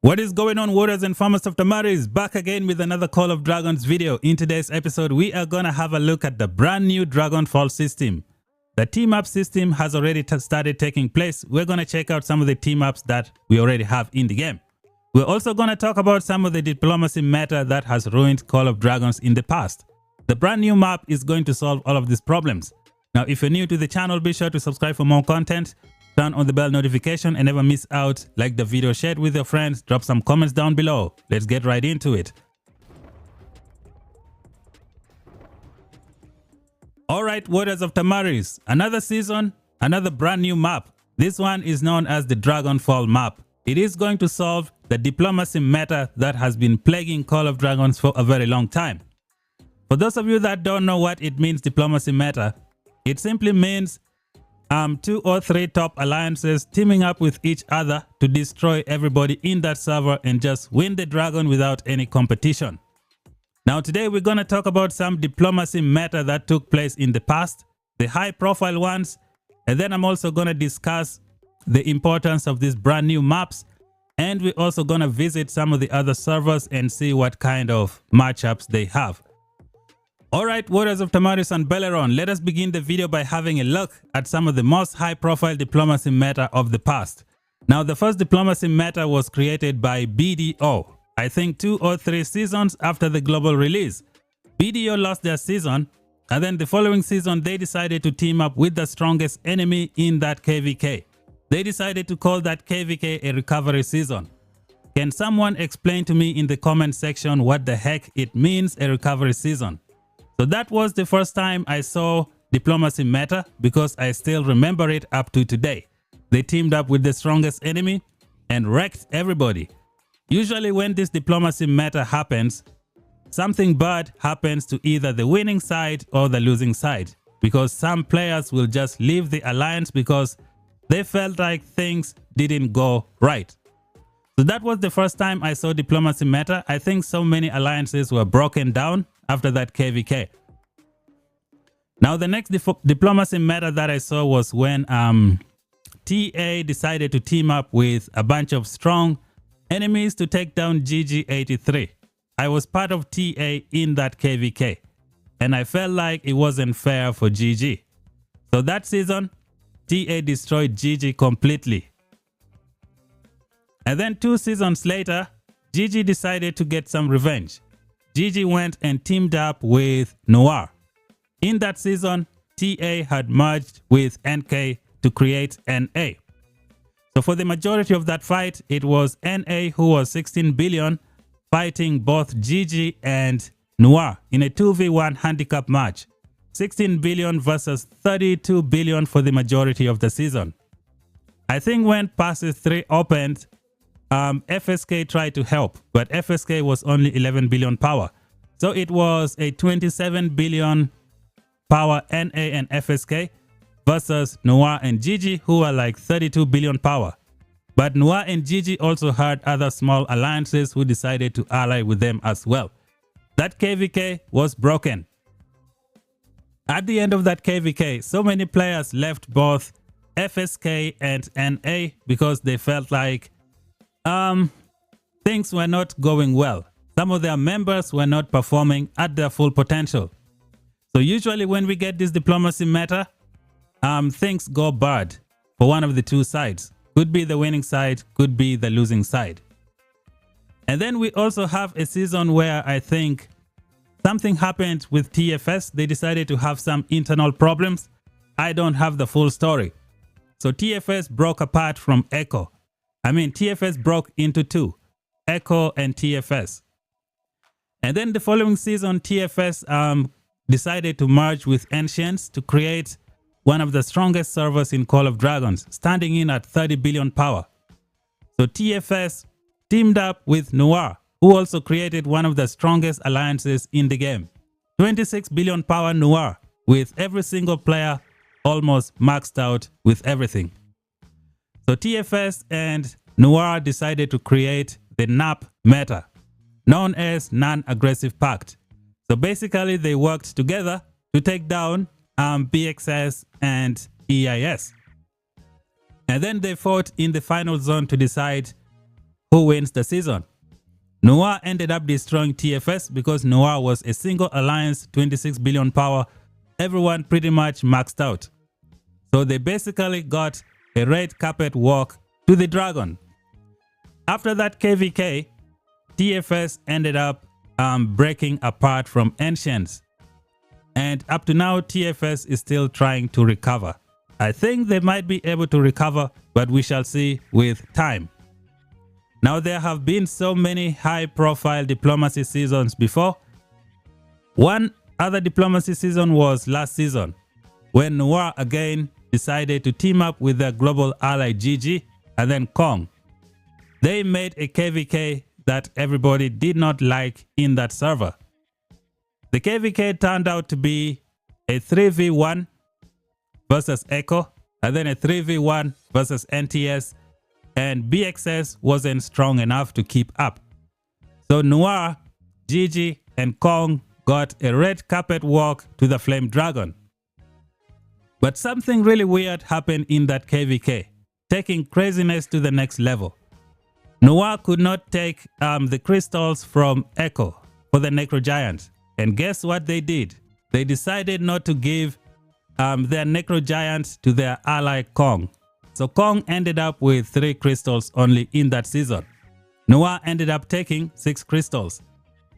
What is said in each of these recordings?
What is going on, warriors and farmers of Tamaris? Back again with another Call of Dragons video. In today's episode, we are gonna have a look at the brand new Dragonfall system. The team up system has already started taking place. We're gonna check out some of the team ups that we already have in the game. We're also gonna talk about some of the diplomacy meta that has ruined Call of Dragons in the past. The brand new map is going to solve all of these problems. Now, if you're new to the channel, be sure to subscribe for more content. Turn on the bell notification and never miss out. Like the video, share it with your friends, drop some comments down below. Let's get right into it. Alright, warriors of Tamaris, another season, another brand new map. This one is known as the Dragonfall map. It is going to solve the diplomacy meta that has been plaguing Call of Dragons for a very long time. For those of you that don't know what it means, diplomacy meta, it simply means 2 or 3 top alliances teaming up with each other to destroy everybody in that server and just win the dragon without any competition. Now today we're going to talk about some diplomacy meta that took place in the past, the high profile ones, and then I'm also going to discuss the importance of these brand new maps, and we're also going to visit some of the other servers and see what kind of matchups they have. Alright, warriors of Tamaris and Belleron, let us begin the video by having a look at some of the most high-profile diplomacy meta of the past. Now, the first diplomacy meta was created by BDO, I think 2 or 3 seasons after the global release. BDO lost their season, and then the following season they decided to team up with the strongest enemy in that KVK. They decided to call that KVK a recovery season. Can someone explain to me in the comment section what the heck it means, a recovery season? So that was the first time I saw diplomacy meta, because I still remember it up to today. They teamed up with the strongest enemy and wrecked everybody. Usually when this diplomacy meta happens, something bad happens to either the winning side or the losing side, because some players will just leave the alliance because they felt like things didn't go right. So that was the first time I saw diplomacy meta. I think so many alliances were broken down after that KVK. Now the next diplomacy meta that I saw was when TA decided to team up with a bunch of strong enemies to take down GG83. I was part of TA in that KVK, and I felt like it wasn't fair for GG. So that season, TA destroyed GG completely. And then 2 seasons later, GG decided to get some revenge. GG went and teamed up with Noir. In that season, TA had merged with NK to create NA. So for the majority of that fight, it was NA who was 16 billion fighting both GG and Noir in a 2v1 handicap match. 16 billion versus 32 billion for the majority of the season. I think when passes 3 opened, FSK tried to help, but FSK was only 11 billion power. So it was a 27 billion power NA and FSK versus Noir and GG, who are like 32 billion power. But Noir and GG also had other small alliances who decided to ally with them as well. That KVK was broken. At the end of that KVK, so many players left both FSK and NA because they felt like things were not going well. Some of their members were not performing at their full potential. So usually when we get this diplomacy meta, things go bad for one of the 2 sides. Could be the winning side, could be the losing side. And then we also have a season where I think something happened with TFS. They decided to have some internal problems. I don't have the full story. So TFS broke apart from Echo. TFS broke into 2, Echo and TFS. And then the following season, TFS decided to merge with Ancients to create one of the strongest servers in Call of Dragons, standing in at 30 billion power. So TFS teamed up with Noir, who also created one of the strongest alliances in the game. 26 billion power Noir, with every single player almost maxed out with everything. So TFS and Noir decided to create the NAP meta, known as Non-Aggressive Pact. So basically they worked together to take down BXS and EIS. And then they fought in the final zone to decide who wins the season. Noir ended up destroying TFS because Noir was a single alliance, 26 billion power, everyone pretty much maxed out. So they basically got a red carpet walk to the dragon. After that KVK, TFS ended up breaking apart from Ancients. And up to now, TFS is still trying to recover. I think they might be able to recover, but we shall see with time. Now, there have been so many high-profile diplomacy seasons before. One other diplomacy season was last season, when Noir again decided to team up with their global ally GG and then Kong. They made a KVK that everybody did not like in that server. The KVK turned out to be a 3v1 versus Echo, and then a 3v1 versus NTS, and BXS wasn't strong enough to keep up. So Noir, GG, and Kong got a red carpet walk to the Flame Dragon. But something really weird happened in that KVK, taking craziness to the next level. Noir could not take the crystals from Echo for the Necro Giant. And guess what they did? They decided not to give their Necro Giant to their ally Kong. So Kong ended up with 3 crystals only in that season. Noir ended up taking 6 crystals.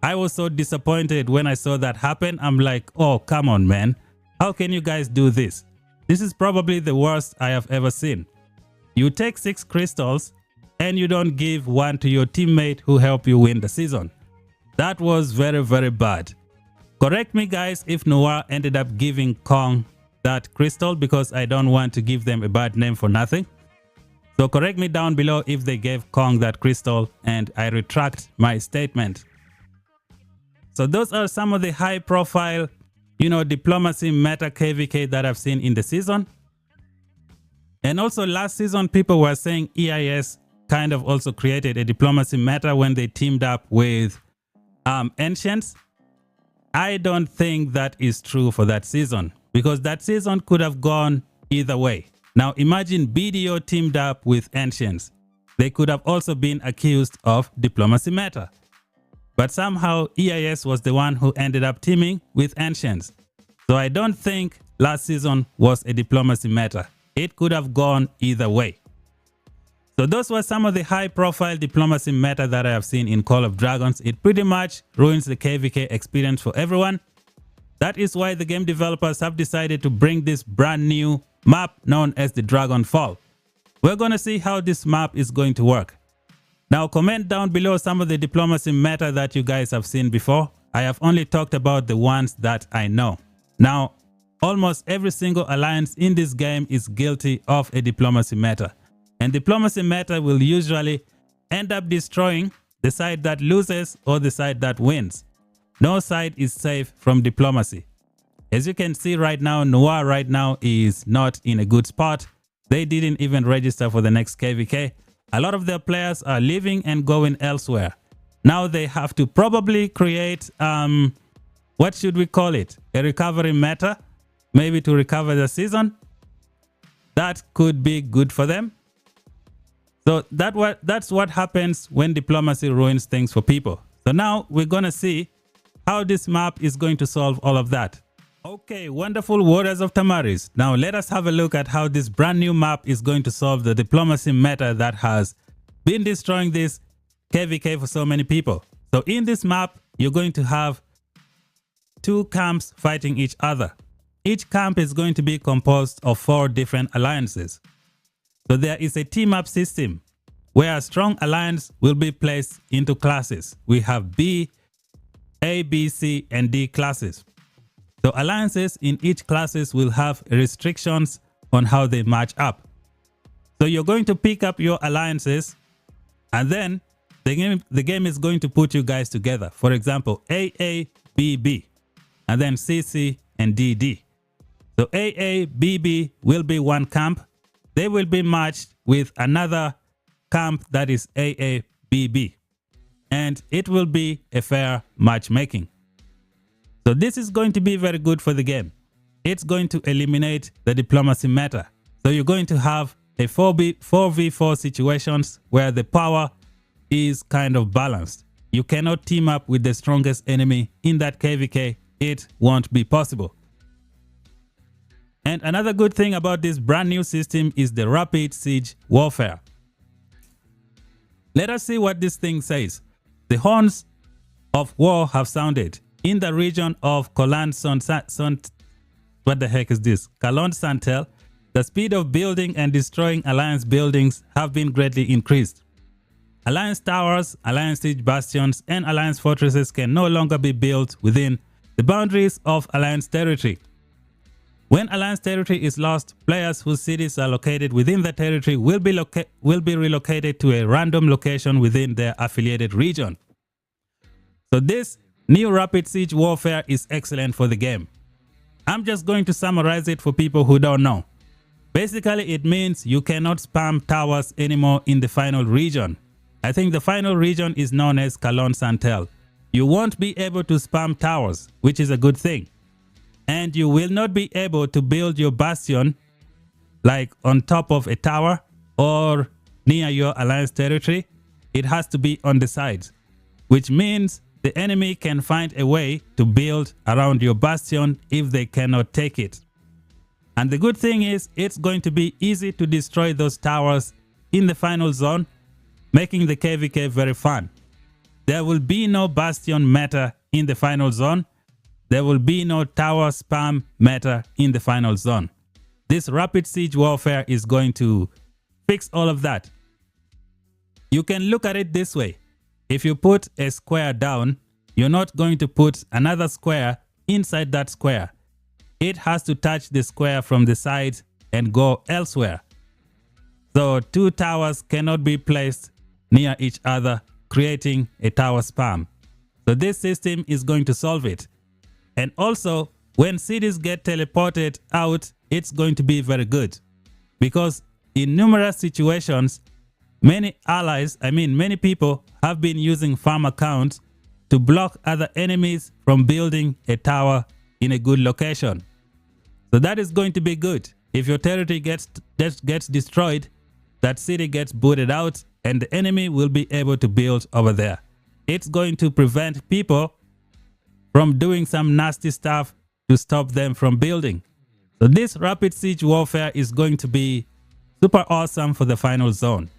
I was so disappointed when I saw that happen. I'm like, oh, come on, man. How can you guys do this? This is probably the worst I have ever seen. You take 6 crystals and you don't give 1 to your teammate who helped you win the season. That was very, very bad. Correct me, guys, if Noir ended up giving Kong that crystal, because I don't want to give them a bad name for nothing. So correct me down below if they gave Kong that crystal, and I retract my statement. So those are some of the high profile, diplomacy meta KVK that I've seen in the season. And also last season, people were saying EIS kind of also created a diplomacy meta when they teamed up with Ancients. I don't think that is true for that season, because that season could have gone either way. Now imagine BDO teamed up with Ancients. They could have also been accused of diplomacy meta. But somehow EIS was the one who ended up teaming with Ancients. So I don't think last season was a diplomacy meta. It could have gone either way. So those were some of the high profile diplomacy meta that I have seen in Call of Dragons. It pretty much ruins the KVK experience for everyone. That is why the game developers have decided to bring this brand new map known as the Dragonfall. We're going to see how this map is going to work. Now comment down below some of the diplomacy meta that you guys have seen before. I have only talked about the ones that I know. Now, almost every single alliance in this game is guilty of a diplomacy meta. And diplomacy meta will usually end up destroying the side that loses or the side that wins. No side is safe from diplomacy. As you can see right now, Noir right now is not in a good spot. They didn't even register for the next KVK. A lot of their players are leaving and going elsewhere. Now they have to probably create, what should we call it? A recovery meta, maybe to recover the season. That could be good for them. So that's what happens when diplomacy ruins things for people. So now we're going to see how this map is going to solve all of that. Okay, wonderful Warriors of Tamaris. Now let us have a look at how this brand new map is going to solve the diplomacy meta that has been destroying this KVK for so many people. So in this map, you're going to have 2 camps fighting each other. Each camp is going to be composed of 4 different alliances. So there is a team up system where a strong alliance will be placed into classes. We have B, A, B, C, and D classes. So alliances in each classes will have restrictions on how they match up. So you're going to pick up your alliances, and then the game is going to put you guys together. For example, AA, BB, and then CC and DD. So AA, BB will be one camp. They will be matched with another camp that is AA, BB. And it will be a fair matchmaking. So this is going to be very good for the game. It's going to eliminate the diplomacy meta. So you're going to have a 4v4 situations where the power is kind of balanced. You cannot team up with the strongest enemy in that KVK. It won't be possible. And another good thing about this brand new system is the rapid siege warfare. Let us see what this thing says. The horns of war have sounded in the region of Kalon Santel. The speed of building and destroying alliance buildings have been greatly increased. Alliance towers, alliance siege bastions, and alliance fortresses can no longer be built within the boundaries of alliance territory. When alliance territory is lost, players whose cities are located within the territory will be relocated to a random location within their affiliated region. So this new rapid siege warfare is excellent for the game. I'm just going to summarize it for people who don't know. Basically, it means you cannot spam towers anymore in the final region. I think the final region is known as Kalon Santel. You won't be able to spam towers, which is a good thing. And you will not be able to build your bastion like on top of a tower or near your alliance territory. It has to be on the sides, which means the enemy can find a way to build around your bastion if they cannot take it. And the good thing is it's going to be easy to destroy those towers in the final zone, making the KVK very fun. There will be no bastion meta in the final zone. There will be no tower spam meta in the final zone. This rapid siege warfare is going to fix all of that. You can look at it this way. If you put a square down, you're not going to put another square inside that square. It has to touch the square from the side and go elsewhere. So two towers cannot be placed near each other, creating a tower spam. So this system is going to solve it. And also, when cities get teleported out, it's going to be very good. Because in numerous situations, many people have been using farm accounts to block other enemies from building a tower in a good location. So that is going to be good. If your territory gets destroyed, that city gets booted out and the enemy will be able to build over there. It's going to prevent people from doing some nasty stuff to stop them from building. So this rapid siege warfare is going to be super awesome for the final zone.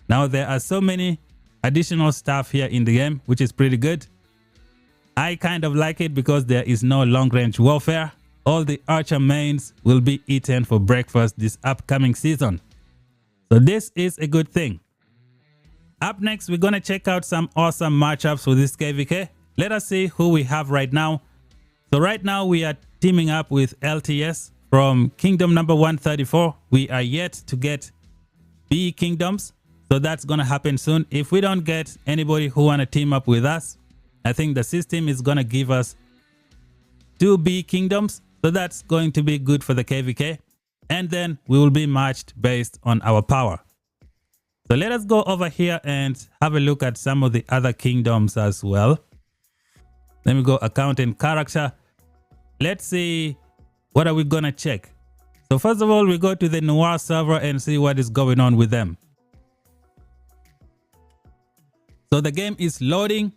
Now there are so many additional stuff here in the game, which is pretty good. I kind of like it because there is no long range warfare. All the archer mains will be eaten for breakfast this upcoming season. So this is a good thing. Up next, we're going to check out some awesome matchups for this KVK. Let us see who we have right now. So right now we are teaming up with LTS from Kingdom number 134. We are yet to get B Kingdoms. So that's going to happen soon. If we don't get anybody who want to team up with us, I think the system is going to give us 2 B Kingdoms. So that's going to be good for the KVK. And then we will be matched based on our power. So let us go over here and have a look at some of the other kingdoms as well. Let me go account and character. Let's see, what are we going to check? So first of all, we go to the Noir server and see what is going on with them. So the game is loading.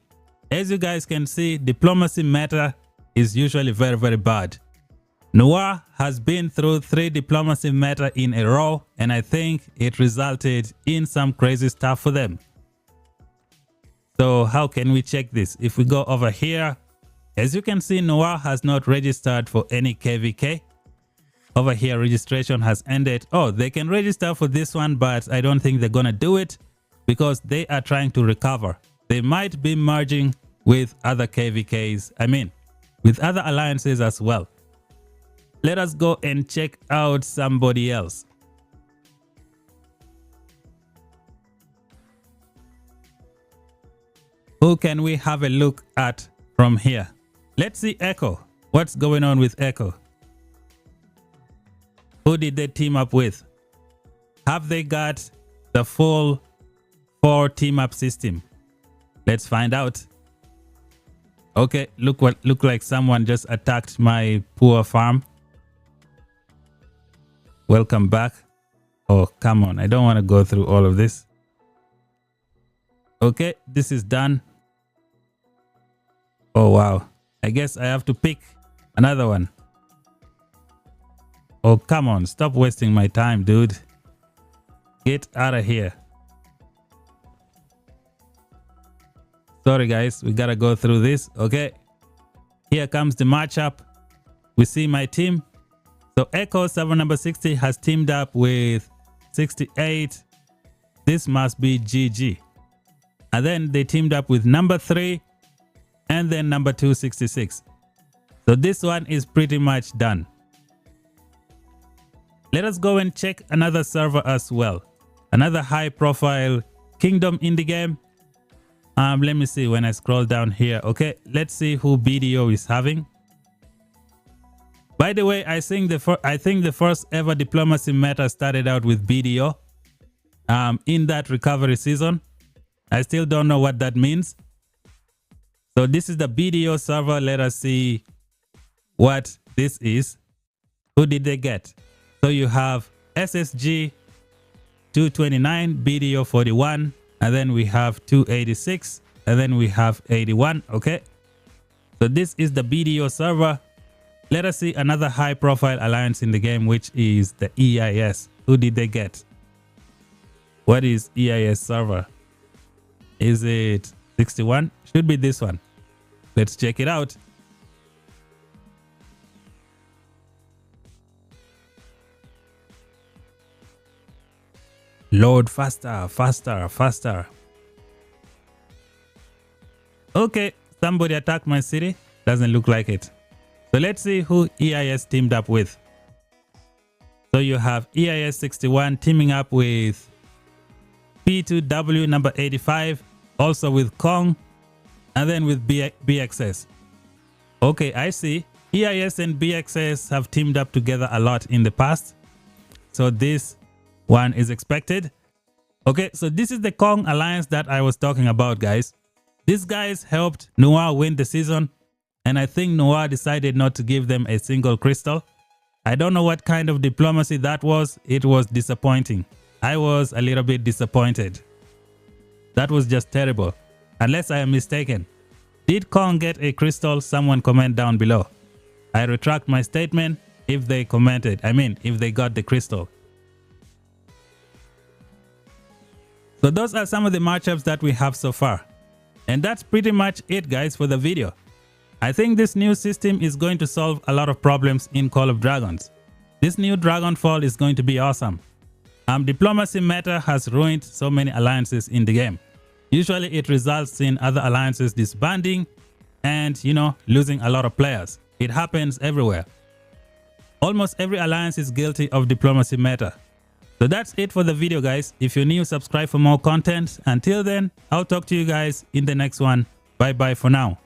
As you guys can see, diplomacy meta is usually very, very bad. Noir has been through 3 diplomacy meta in a row, and I think it resulted in some crazy stuff for them. So how can we check this? If we go over here, as you can see, Noir has not registered for any KVK. Over here, registration has ended. Oh, they can register for this one, but I don't think they're gonna do it because they are trying to recover. They might be merging with other KVKs, with other alliances as well. Let us go and check out somebody else. Who can we have a look at from here? Let's see Echo. What's going on with Echo? Who did they team up with? Have they got the full 4 team up system? Let's find out. Okay, look like someone just attacked my poor farm. Welcome back. Oh, come on. I don't want to go through all of this. Okay, this is done. Oh wow, I guess I have to pick another one. Oh come on, stop wasting my time, dude. Get out of here. Sorry guys, we gotta go through this. Okay, here comes the matchup. We see my team. So Echo server number 60 has teamed up with 68. This must be GG. And then they teamed up with number 3 and then number 266. So this one is pretty much done. Let us go and check another server as well. Another high profile kingdom in the game. Let me see when I scroll down here. Okay, let's see who BDO is having. By the way, I think the first ever diplomacy meta started out with BDO in that recovery season. I still don't know what that means. So this is the BDO server. Let us see what this is. Who did they get? So you have SSG 229, BDO 41, and then we have 286, and then we have 81. Okay, so this is the BDO server. Let us see another high profile alliance in the game, which is the EIS. Who did they get? What is EIS server? Is it 61? Should be this one. Let's check it out. Load faster, faster, faster. Okay, somebody attacked my city. Doesn't look like it. So let's see who EIS teamed up with. So you have EIS 61 teaming up with P2W number 85, also with Kong, and then with BXS. Okay, I see. EIS and BXS have teamed up together a lot in the past. So this one is expected. Okay, so this is the Kong alliance that I was talking about, guys. These guys helped Noir win the season, and I think Noir decided not to give them a single crystal. I don't know what kind of diplomacy that was. It was disappointing. I was a little bit disappointed. That was just terrible. Unless I am mistaken. Did Kong get a crystal? Someone comment down below. I retract my statement if they commented. I mean, if they got the crystal. So those are some of the matchups that we have so far. And that's pretty much it, guys, for the video. I think this new system is going to solve a lot of problems in Call of Dragons. This new Dragonfall is going to be awesome. Diplomacy meta has ruined so many alliances in the game. Usually it results in other alliances disbanding and, you know, losing a lot of players. It happens everywhere. Almost every alliance is guilty of diplomacy meta. So that's it for the video, guys. If you're new, subscribe for more content. Until then, I'll talk to you guys in the next one. Bye bye for now.